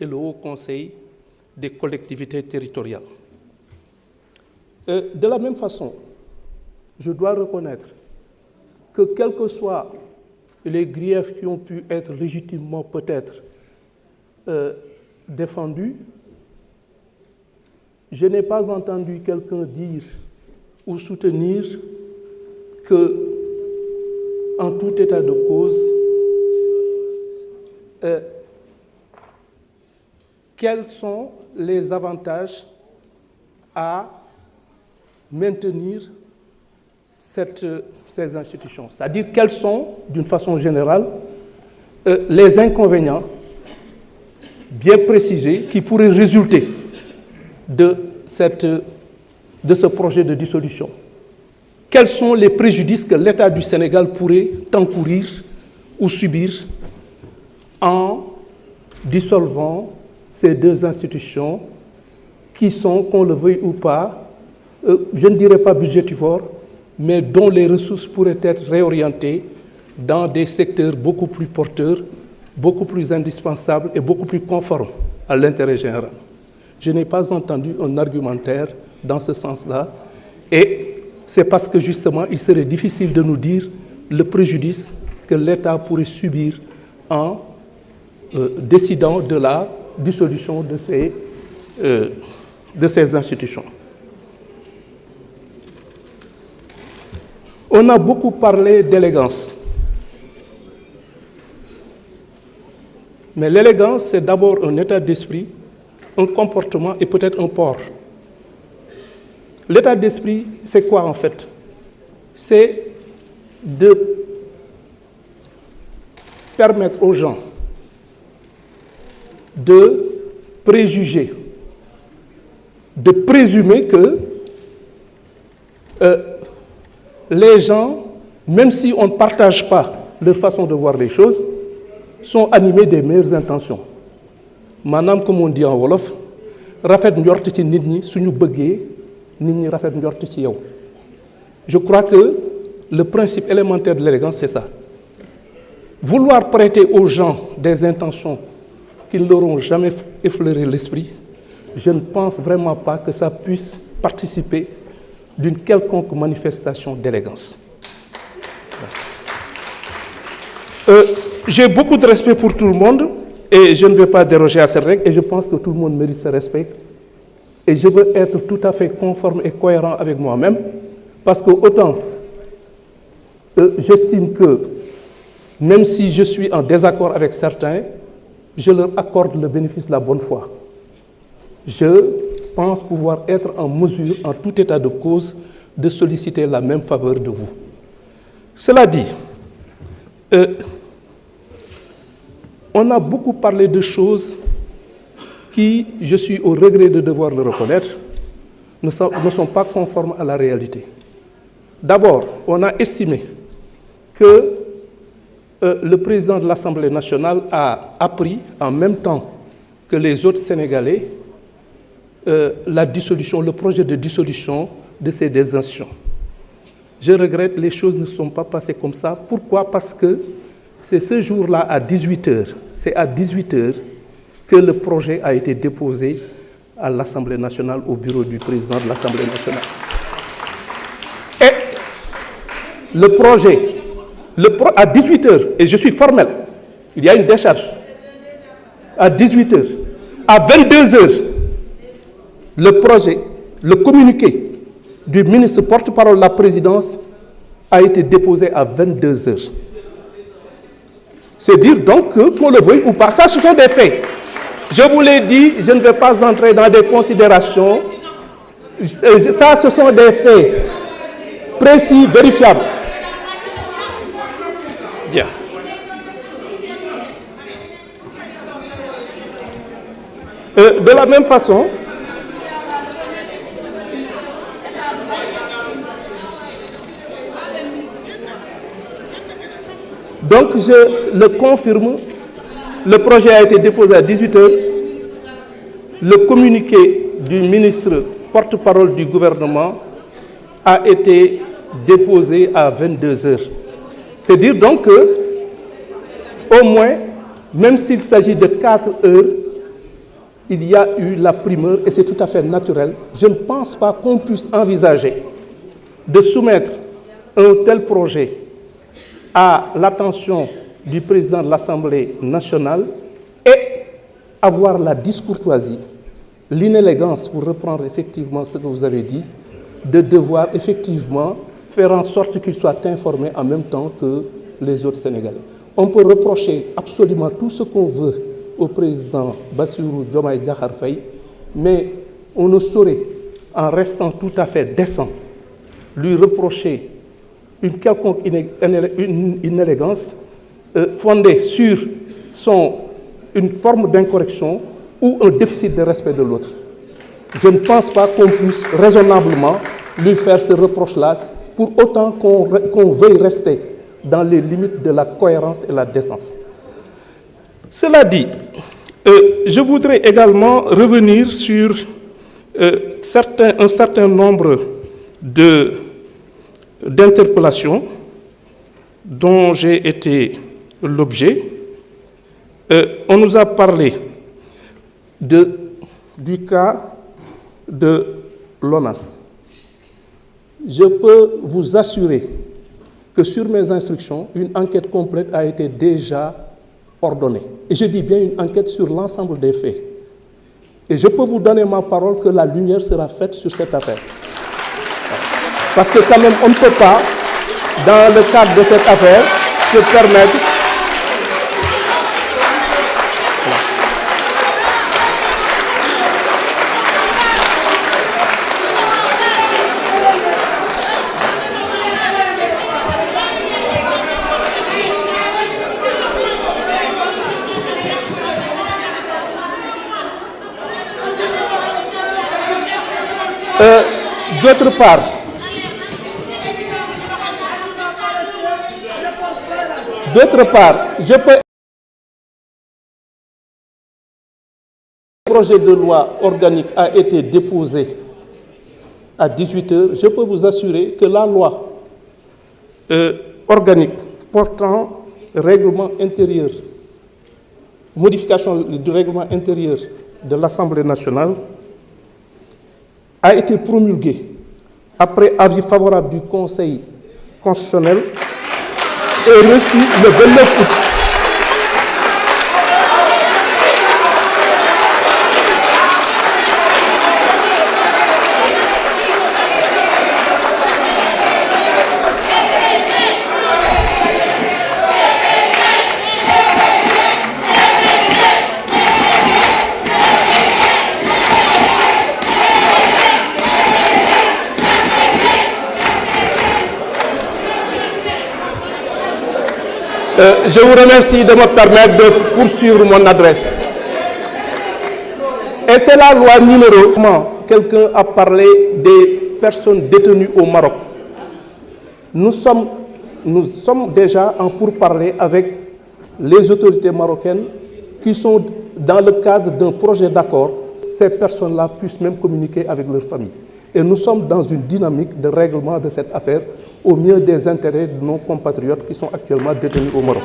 et le Haut Conseil des collectivités territoriales. De la même façon, je dois reconnaître que quels que soient les griefs qui ont pu être légitimement peut-être défendus, je n'ai pas entendu quelqu'un dire ou soutenir que, en tout état de cause, quels sont les avantages à maintenir ces institutions. C'est-à-dire quels sont, d'une façon générale, les inconvénients bien précisés qui pourraient résulter de ce projet de dissolution. Quels sont les préjudices que l'État du Sénégal pourrait encourir ou subir en dissolvant ces deux institutions qui sont, qu'on le veuille ou pas, je ne dirais pas budgétivores, mais dont les ressources pourraient être réorientées dans des secteurs beaucoup plus porteurs, beaucoup plus indispensables et beaucoup plus conformes à l'intérêt général. Je n'ai pas entendu un argumentaire dans ce sens-là, et c'est parce que justement il serait difficile de nous dire le préjudice que l'État pourrait subir en décidant de la dissolution de ces institutions. On a beaucoup parlé d'élégance. Mais l'élégance, c'est d'abord un état d'esprit, un comportement et peut-être un port. L'état d'esprit, c'est quoi en fait? C'est de permettre aux gens de préjuger, de présumer que les gens, même si on ne partage pas leur façon de voir les choses, sont animés des meilleures intentions. Maanaam, comme on dit en wolof, rafet njort ci nit ñi suñu bëggee nit ñi rafet njort ci yow. Je crois que le principe élémentaire de l'élégance, c'est ça. Vouloir prêter aux gens des intentions qui ne leur ont jamais effleuré l'esprit, je ne pense vraiment pas que ça puisse participer d'une quelconque manifestation d'élégance. J'ai beaucoup de respect pour tout le monde et je ne vais pas déroger à cette règle et je pense que tout le monde mérite ce respect. Et je veux être tout à fait conforme et cohérent avec moi-même parce que autant j'estime que même si je suis en désaccord avec certains, je leur accorde le bénéfice de la bonne foi. Je pense pouvoir être en mesure, en tout état de cause, de solliciter la même faveur de vous. Cela dit, on a beaucoup parlé de choses qui, je suis au regret de devoir le reconnaître, ne sont pas conformes à la réalité. D'abord, on a estimé que le président de l'Assemblée nationale a appris en même temps que les autres Sénégalais la dissolution, le projet de dissolution de ces deux institutions. Je regrette, les choses ne sont pas passées comme ça. Pourquoi? Parce que c'est ce jour-là à 18h. C'est à 18h que le projet a été déposé à l'Assemblée nationale, au bureau du président de l'Assemblée nationale. Et le projet, à 18h, et je suis formel, il y a une décharge. À 18h, à 22h, le projet, le communiqué du ministre porte-parole de la présidence a été déposé à 22h. C'est dire donc que, qu'on le veuille ou pas, ça ce sont des faits. Je vous l'ai dit, je ne vais pas entrer dans des considérations. Ça ce sont des faits précis, vérifiables. Bien. De la même façon, donc je le confirme, le projet a été déposé à 18h. Le communiqué du ministre porte-parole du gouvernement a été déposé à 22h. C'est dire donc que, au moins, même s'il s'agit de 4 heures, il y a eu la primeur et c'est tout à fait naturel. Je ne pense pas qu'on puisse envisager de soumettre un tel projet à l'attention du président de l'Assemblée nationale et avoir la discourtoisie, l'inélégance, pour reprendre effectivement ce que vous avez dit, de devoir effectivement faire en sorte qu'il soit informé en même temps que les autres Sénégalais. On peut reprocher absolument tout ce qu'on veut au président Bassirou Diomaye Diakhar Faye, mais on ne saurait, en restant tout à fait décent, lui reprocher une quelconque inélégance fondée sur une forme d'incorrection ou un déficit de respect de l'autre. Je ne pense pas qu'on puisse raisonnablement lui faire ce reproche-là, pour autant qu'on veuille rester dans les limites de la cohérence et la décence. Cela dit, je voudrais également revenir sur un certain nombre d'interpellations dont j'ai été l'objet. On nous a parlé du cas de l'ONAS. Je peux vous assurer que sur mes instructions, une enquête complète a été déjà ordonnée. Et je dis bien une enquête sur l'ensemble des faits. Et je peux vous donner ma parole que la lumière sera faite sur cette affaire. Parce que quand même, on ne peut pas, dans le cadre de cette affaire, se permettre... D'autre part, je peux... Le projet de loi organique a été déposé à 18h. Je peux vous assurer que la loi organique portant règlement intérieur, modification du règlement intérieur de l'Assemblée nationale, a été promulguée après avis favorable du Conseil constitutionnel et reçue le 29 août. Je vous remercie de me permettre de poursuivre mon adresse. Et c'est la loi numéro... Quelqu'un a parlé des personnes détenues au Maroc. Nous sommes déjà en pourparlers avec les autorités marocaines qui sont dans le cadre d'un projet d'accord. Ces personnes-là puissent même communiquer avec leurs familles. Et nous sommes dans une dynamique de règlement de cette affaire au mieux des intérêts de nos compatriotes qui sont actuellement détenus au Maroc.